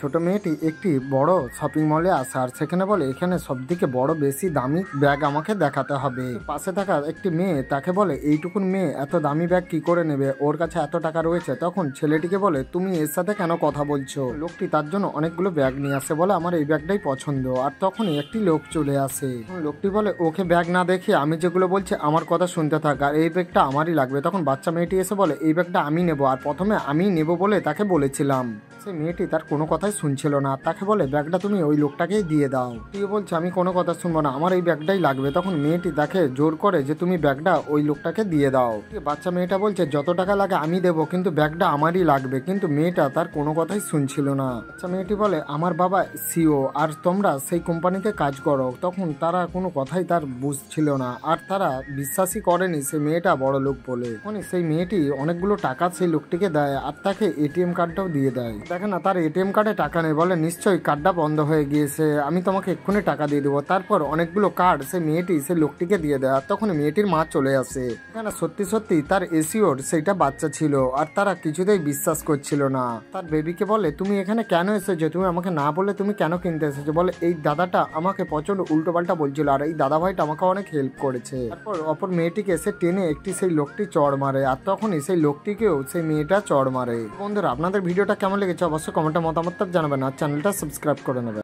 ছোট মেয়েটি একটি বড় শপিং মলে আসে আর সেখানে বলে এখানে সবথেকে বড় বেশি দামি ব্যাগ আমাকে দেখাতে হবে। পাশে থাকা একটি মেয়ে তাকে বলে এইটুকুন মেয়ে এত দামি ব্যাগ কি করে নেবে, ওর কাছে এত টাকা রয়েছে। তখন ছেলেটিকে বলে তুমি এর সাথে কেন কথা বলছো। লোকটি তার জন্য অনেকগুলো ব্যাগ নিয়ে আসে, বলে আমার এই ব্যাগটাই পছন্দ। আর তখনই একটি লোক চলে আসে। লোকটি বলে ওকে ব্যাগ না দেখে আমি যেগুলো বলছি আমার কথা শুনতে থাক, আর এই ব্যাগটা আমারই লাগবে। তখন বাচ্চা মেয়েটি এসে বলে এই ব্যাগটা আমি নেবো, আর প্রথমে আমি নেবো বলে তাকে বলেছিলাম। সেই মেয়েটি তার কোনো কথাই শুনছিল না, তাকে বলে ব্যাগটা তুমি ওই লোকটাকেই দিয়ে দাও। তুই বলছে আমি কোনো কথা শুনবো না, আমার এই ব্যাগটাই লাগবে। তখন মেয়েটি তাকে জোর করে যে তুমি ব্যাগটা ওই লোকটাকে দিয়ে দাও। বাচ্চা মেয়েটা বলছে যত টাকা লাগে আমি দেবো, কিন্তু ব্যাগটা আমারই লাগবে। কিন্তু মেয়েটা তার কোনো কথাই শুনছিল না। বাচ্চা মেয়েটি বলে আমার বাবা সিও আর তোমরা সেই কোম্পানিতে কাজ করো। তখন তারা কোনো কথাই তার বুঝছিল না, আর তারা বিশ্বাসই করেনি সেই মেয়েটা বড় লোক বলে। সেই মেয়েটি অনেকগুলো টাকা সেই লোকটিকে দেয় আর তাকে এটিএম কার্ডটাও দিয়ে দেয়। দেখে না তার এটিএম কার্ডে টাকা নেই, বলে নিশ্চয়ই কার্ডটা বন্ধ হয়ে গিয়েছে, আমি তোমাকে এক্ষুনি টাকা দিয়ে দেবো। তারপর অনেকগুলো কার্ড সেই মেয়েটি সেই লোকটিকে দিয়ে দেয়। আর তখন মেয়েটির মা চলে আসে। এখানে সত্যি সত্যি তার এসিওর সেইটা বাচ্চা ছিল, আর তারা কিছুতেই বিশ্বাস করছিল না। তার বেবিকে বলে তুমি এখানে কেন এসেছো, তুমি আমাকে না বলে তুমি কেন কিনতে এসেছো। বলে এই দাদাটা আমাকে প্রচন্ড উল্টো পাল্টা বলছিল, আর এই দাদা ভাইটা আমাকে অনেক হেল্প করেছে। তারপর অপর মেয়েটিকে সে টেনে একটি সেই লোকটি চড় মারে, আর তখনই সেই লোকটিকেও সেই মেয়েটা চড় মারে। বন্ধুরা আপনাদের ভিডিওটা কেমন লেগেছে অবশ্যই কমেন্টে মতামত জানাবেন, আর চ্যানেলটা সাবস্ক্রাইব করে নেবেন।